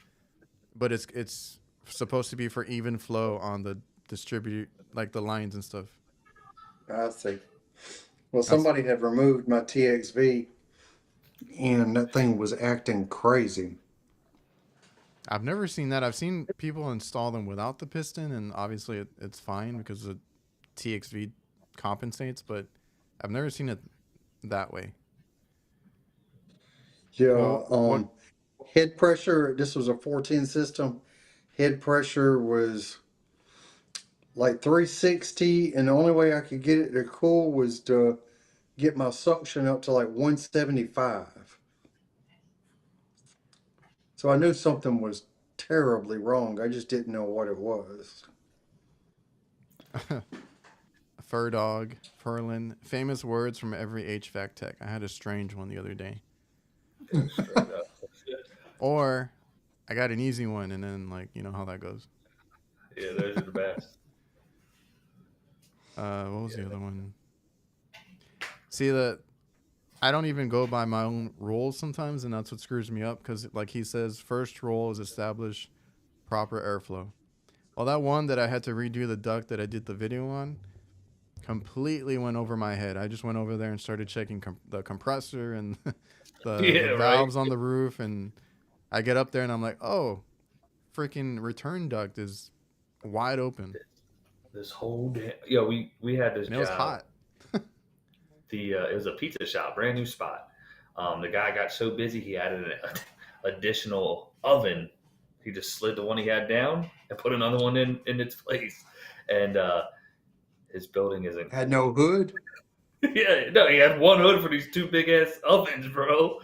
but it's supposed to be for even flow on the distribute, like the lines and stuff. I see. Well, That's somebody had removed my TXV and that thing was acting crazy. I've never seen that. I've seen people install them without the piston, and obviously it's fine because the TXV compensates. But I've never seen it that way. Yeah, Well, what? head pressure, this was a 14 system. Head pressure was like 360, and the only way I could get it to cool was to get my suction up to like 175. So I knew something was terribly wrong. I just didn't know what it was. Fur dog, Furlin, famous words from every HVAC tech. I had a strange one the other day. Yeah, straight up. Or I got an easy one, and then like you know how that goes. Yeah, those are the best. What was the Yeah. other one? See that I don't even go by my own rules sometimes, and that's what screws me up. Because like he says, first rule is establish proper airflow. Well, that one that I had to redo the duct that I did the video on completely went over my head. I just went over there and started checking the compressor and the Yeah, right. valves on the roof, and I get up there and I'm like, oh, freaking return duct is wide open, This whole day, yeah, we had this and it was job. hot. It was a pizza shop, brand new spot. The guy got so busy he added an additional oven. He just slid the one he had down and put another one in its place. And his building isn't. Had no hood. Yeah, no, he had one hood for these two big ass ovens, bro.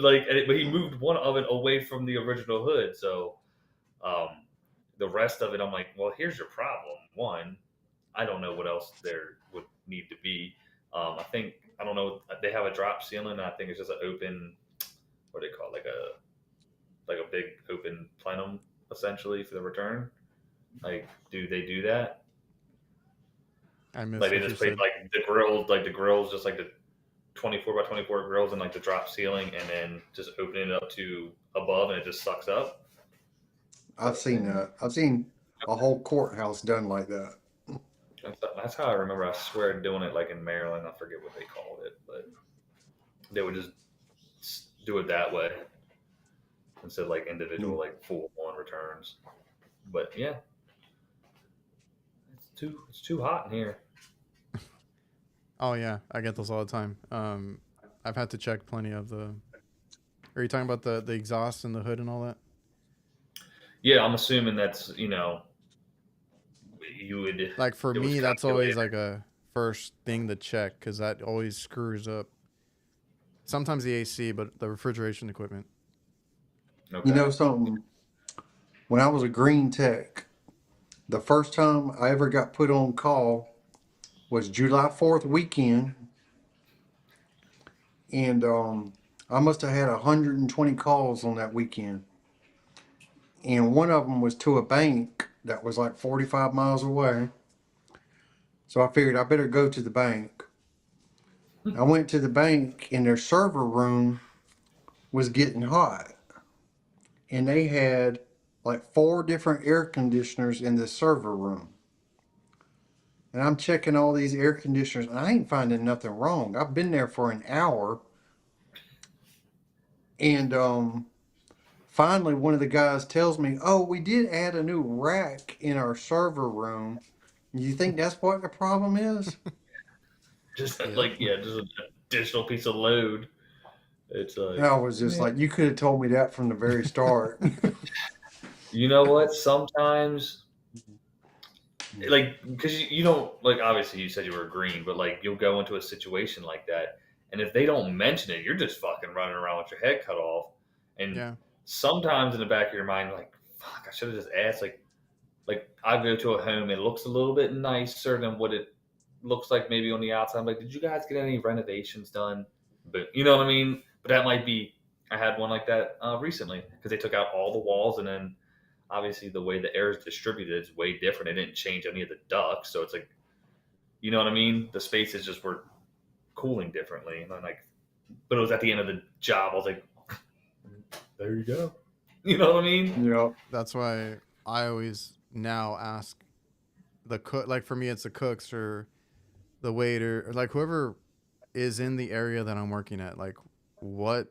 But he moved one oven away from the original hood. So um, the rest of it, I'm like, well, here's your problem. One, I don't know what else there would need to be. I think I don't know. They have a drop ceiling. I think it's just an open. What do they call it? Like a big open plenum essentially for the return. Like, do they do that? I Like missed they what you just place said. like the grills, just like the 24 by 24 grills and like the drop ceiling, and then just opening it up to above, and it just sucks up. I've seen that. I've seen a whole courthouse done like that. That's how I remember. I swear doing it like in Maryland. I forget what they called it, but they would just do it that way instead of like individual Mm. like full on returns. But yeah, it's too hot in here. Oh yeah, I get those all the time. I've had to check plenty of the. Are you talking about the exhaust and the hood and all that? Yeah, I'm assuming that's Like for it was me, that's always calculated. like a first thing to check because that always screws up. Sometimes the AC, but the refrigeration equipment. You Okay. know something? When I was a green tech, the first time I ever got put on call was July 4th weekend, and I must have had 120 calls on that weekend. And one of them was to a bank that was like 45 miles away. So I figured I better go to the bank. I went to the bank, and their server room was getting hot. And they had like four different air conditioners in the server room. And I'm checking all these air conditioners, and I ain't finding nothing wrong. I've been there for an hour, and finally one of the guys tells me, "Oh, we did add a new rack in our server room. You think that's what the problem is?" Just Yep. like yeah, just an additional piece of load. It's And like, I was just man, like, "You could have told me that from the very start." you know what? Sometimes like because you don't like obviously you said you were green, but like you'll go into a situation like that, and if they don't mention it, you're just fucking running around with your head cut off. And Yeah. sometimes in the back of your mind, you're like, fuck, I should have just asked. Like I go to a home, it looks a little bit nicer than what it looks like maybe on the outside. I'm like, did you guys get any renovations done? But you know what I mean. But that might be. I had one like that recently because they took out all the walls, and then obviously the way the air is distributed is way different. They didn't change any of the ducts, so it's like, you know what I mean. The spaces just were cooling differently, and I'm like, but it was at the end of the job. I was like, there you go. You know what I mean? Yeah. That's why I always now ask the cook. Like for me, it's the cooks or the waiter or like whoever is in the area that I'm working at. Like, what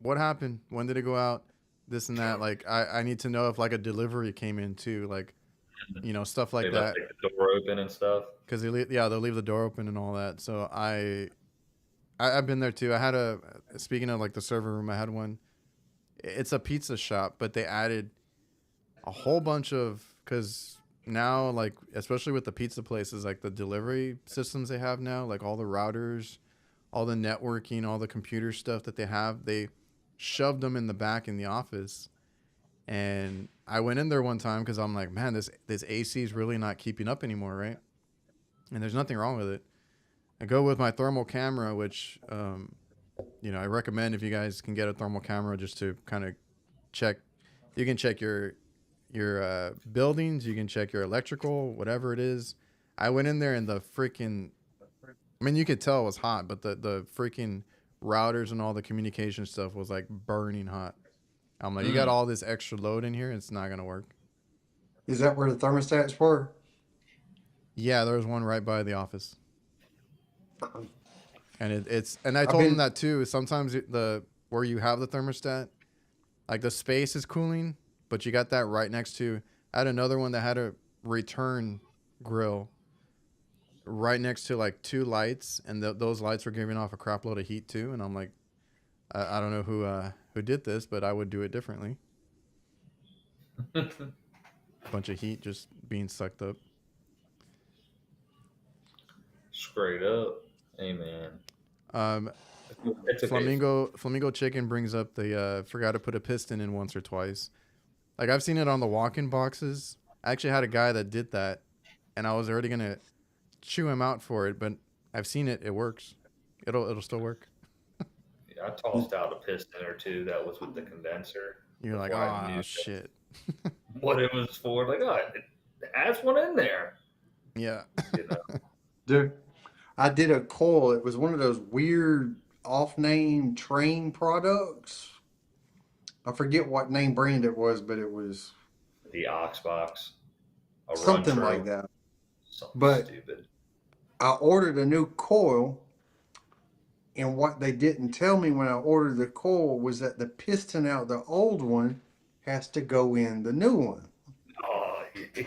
what happened? When did it go out? This and that. Like, I need to know if like a delivery came in too. Like, stuff They like left that. like, the door open and stuff. Because they'll leave the door open and all that. So I've been there too. I had a speaking of like the server room, I had one. It's a pizza shop, but they added a whole bunch of because now like especially with the pizza places like the delivery systems they have now like all the routers, all the networking, all the computer stuff that they have, they shoved them in the back in the office. And I went in there one time because I'm like, man, this AC is really not keeping up anymore, right? And there's nothing wrong with it. I go with my thermal camera, which I recommend if you guys can get a thermal camera just to kind of check. You can check your buildings, you can check your electrical, whatever it is. I went in there and the freaking, I mean, you could tell it was hot, but the freaking routers and all the communication stuff was like burning hot. I'm like, you got Mm. all this extra load in here, it's not gonna work. Is that where the thermostats were? Yeah, there was one right by the office, and and I I've told them been that too. Sometimes the where you have the thermostat, like the space is cooling, but you got that right next to. I had another one that had a return grill right next to like two lights, and those lights were giving off a crap load of heat too. And I'm like, I don't know who did this, but I would do it differently. Bunch of heat just being sucked up. Straight up. Hey man. Um, It's okay. Flamingo Chicken brings up the forgot to put a piston in once or twice. Like I've seen it on the walk-in boxes. I actually had a guy that did that, and I was already gonna chew him out for it, but I've seen it. It works. It'll still work. Yeah, I tossed out a piston or two that was with the condenser You're like, before I oh knew shit. what it was for. Like, oh, it has one in there. Yeah. You know, Dude, I did a coil. It was one of those weird off-name train products. I forget what name brand it was, but it was the Ox box, a run something like true, that. something But stupid. I ordered a new coil, and what they didn't tell me when I ordered the coil was that the piston out of the old one has to go in the new one. Oh yeah.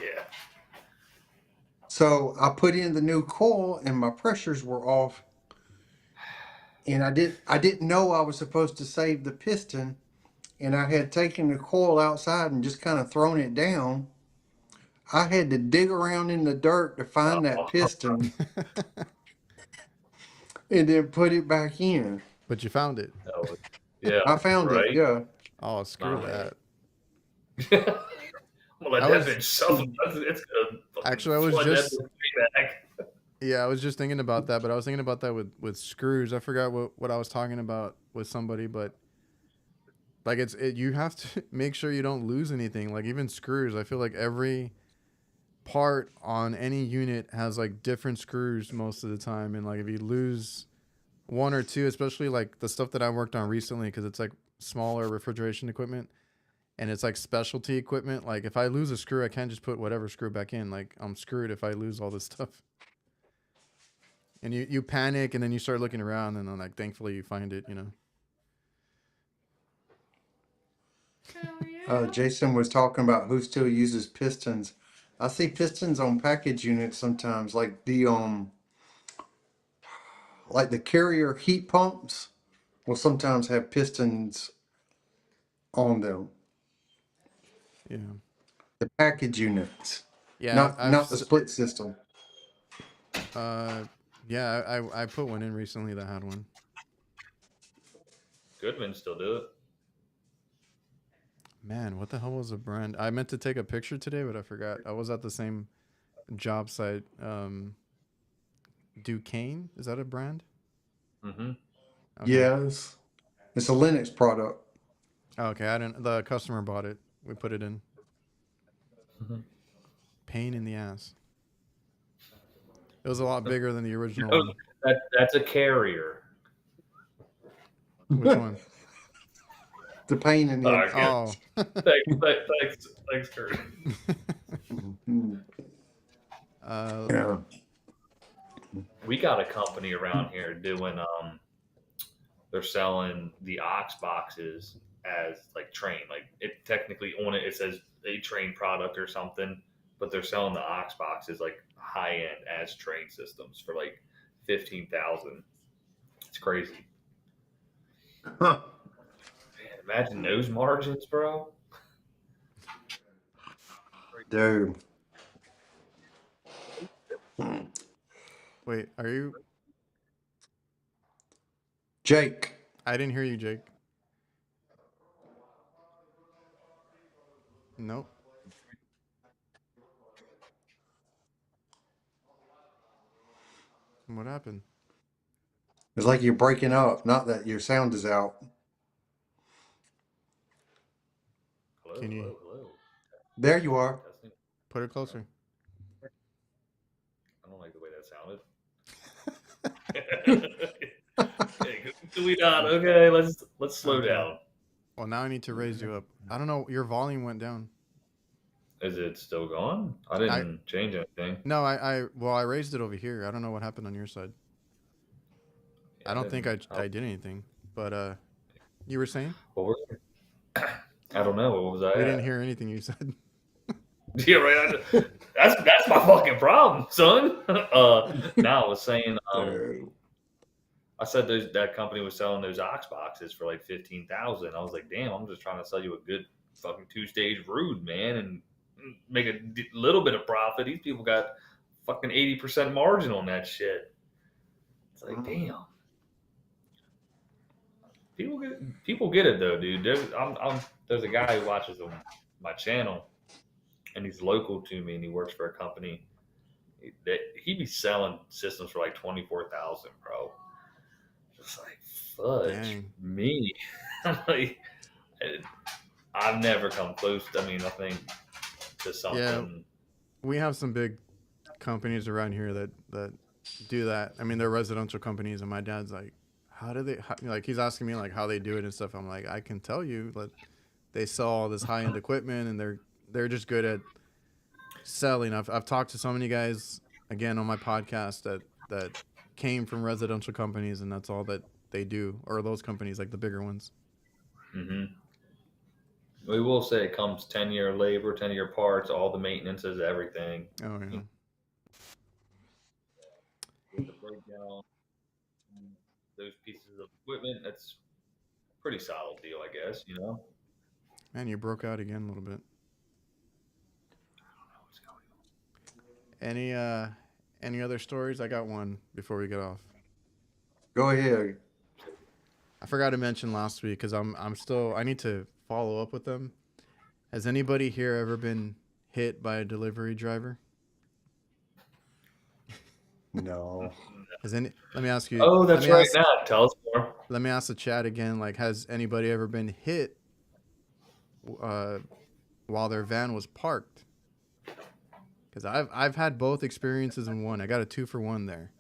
So I put in the new coil, and my pressures were off, and I didn't know I was supposed to save the piston, and I had taken the coil outside and just kind of thrown it down. I had to dig around in the dirt to find that Oh, piston and then put it back in. But you found it. no. Yeah. I found it, Right. yeah. Oh, screw Nah, man. that. I'm gonna let I that was bitch suffer. It's gonna fucking actually I was flood that just bitch back. yeah, I was just thinking about that, but I was thinking about that with screws. I forgot what I was talking about with somebody, but like you have to make sure you don't lose anything. Like even screws, I feel like every part on any unit has like different screws most of the time, and like if you lose one or two, especially like the stuff that I worked on recently, because it's like smaller refrigeration equipment and it's like specialty equipment. Like if I lose a screw, I can't just put whatever screw back in. Like I'm screwed if I lose all this stuff. And you panic, and then you start looking around, and then like thankfully you find it. Hell yeah. Jason was talking about who still uses pistons. I see pistons on package units sometimes, like the carrier heat pumps will sometimes have pistons on them. Yeah, The package units, yeah. not the split system. Uh, yeah. I put one in recently that had one. Goodman still do it. Man, what the hell was the brand? I meant to take a picture today, but I forgot. I was at the same job site. Duquesne, is that a brand? Mm-hmm. Okay. Yes, it's a Linux product. Oh, okay. I didn't. The customer bought it. We put it in. Mm-hmm. Pain in the ass. It was a lot bigger than the original No, one. that's a carrier. Which one? The pain in the All right, good. Oh. Thanks, Kurt. Mhm. uh, Yeah. We got a company around here doing they're selling the Ox boxes as like train. Like it technically on it says a train product or something, but they're selling the Ox boxes like high end as train systems for like 15,000. It's crazy. Huh. Man, imagine those margins, bro. Dude. wait, are you? Jake. I didn't hear you, Jake. Nope. What happened? It's like you're breaking up, not that your sound is out. Hello, Can you hello. There you are. Testing. put it closer? I don't like the way that sounded. Okay, do we not? Okay, let's slow Okay. down. Well, now I need to raise you up. I don't know. Your volume went down. Is it still going? I I didn't change anything. no, I raised it over here. I don't know what happened on your side. Yeah, I I don't think didn't. I did anything. But you were saying What was I don't know. What was I we didn't at? hear anything you said. Yeah, right. That's my fucking problem, son. Now I was saying, Dude. I said that company was selling those ox boxes for like 15,000. I was like, damn, I'm just trying to sell you a good fucking 2-stage brood, man, and make a little bit of profit. These people got fucking 80% margin on that shit. It's like, damn. People get it though, dude. There's a guy who watches my channel, and he's local to me, and he works for a company that he be selling systems for like 24,000, bro. Just like fudge Dang. me. I'm like, I've never come close. I mean, I think to Yeah, something. we have some big companies around here that do that. I mean, they're residential companies, and my dad's like, how do they? Like, he's asking me like how they do it and stuff. I'm like, I can tell you, but they sell all this high end equipment, and they're just good at selling. I've talked to so many guys again on my podcast that came from residential companies, and that's all that they do, or those companies like the bigger ones. Hmm. We will say it comes 10-year labor, 10-year parts, all the maintenances, everything. Oh yeah. With the breakdown, those pieces of equipment, that's a pretty solid deal, I guess. You know. Man, you broke out again a little bit. Any uh any other stories? I got one before we get off. Go ahead. I forgot to mention last week because I'm still I need to follow up with them. Has anybody here ever been hit by a delivery driver? No. Has any? Let me ask you. Oh, Let that's me right. ask. Now tell us more. Let me ask the chat again. Like, has anybody ever been hit uh, while their van was parked? Because I've had both experiences in one. I got a 2-for-1 there.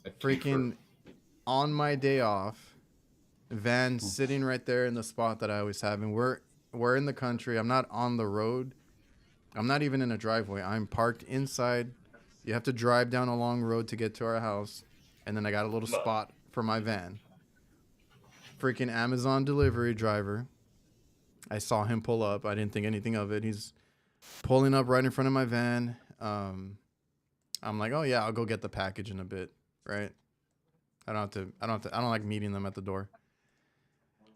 A twofer. Freaking on my day off, van sitting right there in the spot that I always have, and we're in the country. I'm not on the road. I'm not even in a driveway. I'm parked inside. You have to drive down a long road to get to our house, and then I got a little But spot for my van. Freaking Amazon delivery driver. I saw him pull up. I didn't think anything of it. He's pulling up right in front of my van. I'm like, oh yeah, I'll go get the package in a bit, right? I don't like meeting them at the door.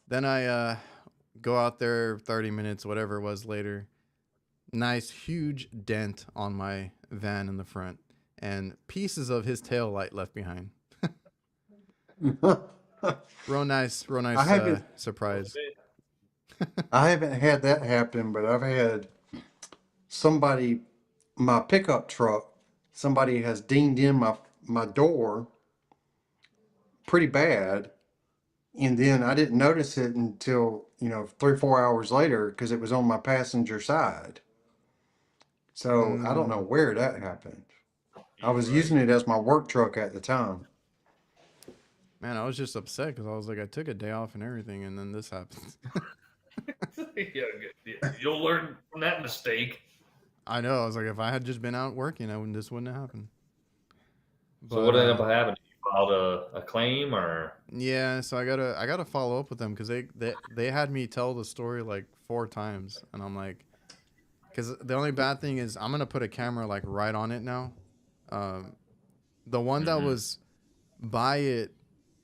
Then I go out there 30 minutes, whatever it was later. Nice huge dent on my van in the front, and pieces of his tail light left behind. Real nice, I haven't surprise. I haven't had that happen, but I've had somebody, my pickup truck, somebody has dinged in my door pretty bad, and then I didn't notice it until 3 4 hours later because it was on my passenger side. So I don't know Mm, where that happened. I you're was right. using it as my work truck at the time. man, I was just upset because I was like, I took a day off and everything, and then this happens. Yeah, you'll learn from that mistake. I know. I was like, if I had just been out working, this wouldn't have happened. So But what ended up happening? You filed a claim, or yeah, so I gotta follow up with them because they had me tell the story like 4 times, and I'm like, because the only bad thing is I'm gonna put a camera like right on it now. Um, the one that hmm was by it,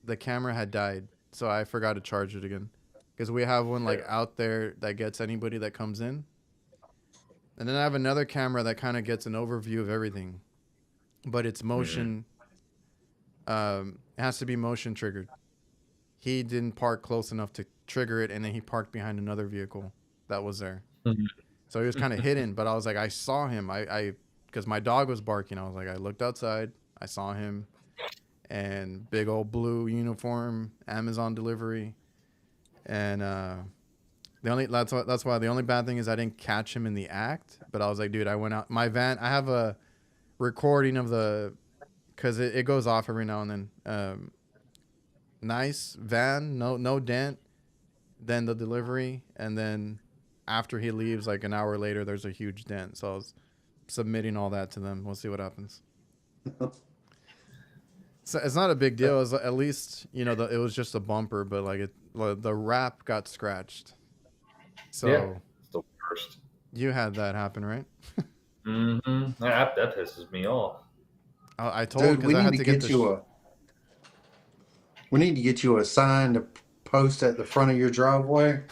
the camera had died, so I forgot to charge it again. Because we have one like yeah. out there that gets anybody that comes in, and then I have another camera that kind of gets an overview of everything, but it's hmm motion. It has to be motion triggered. He didn't park close enough to trigger it, and then he parked behind another vehicle that was there. So he was kind of hidden, but I was like, I saw him. Because my dog was barking. I was like, I looked outside, I saw him, and big old blue uniform, Amazon delivery, and that's why the only bad thing is I didn't catch him in the act. But I was like, dude, I went out my van. I have a recording of the because it goes off every now and then. Nice van, no dent. Then the delivery, and then after he leaves, like an hour later, there's a huge dent. So I was submitting all that to them. We'll see what happens. So it's not a big deal. It's at least, you know, it was just a bumper, but like the wrap got scratched. So Yeah, it's the worst. you had that happen, right? Mm-hmm. That pisses me off. I told Dude, because I had to get the. we need to get you a sign to post at the front of your driveway.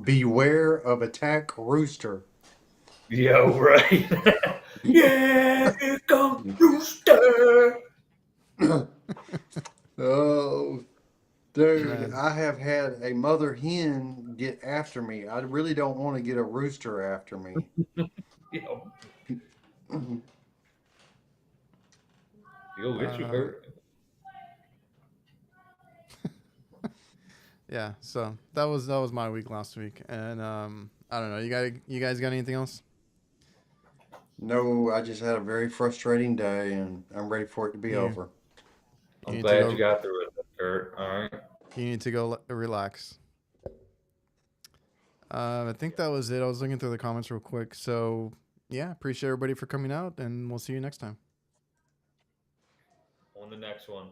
Beware of attack rooster. Yo, right. Yeah, here comes Rooster. Oh, dude, Man. I have had a mother hen get after me. I really don't want to get a rooster after me. Yo, you'll get you Uh, hurt. yeah. So that was my week last week, and I don't know. You guys got anything else? No, I just had a very frustrating day and I'm ready for it to be You over. you I'm need to glad you go. got through it, Kurt. All right. You need to go relax. I think that was it. I was looking through the comments real quick. So yeah, appreciate everybody for coming out, and we'll see you next time. On the next one.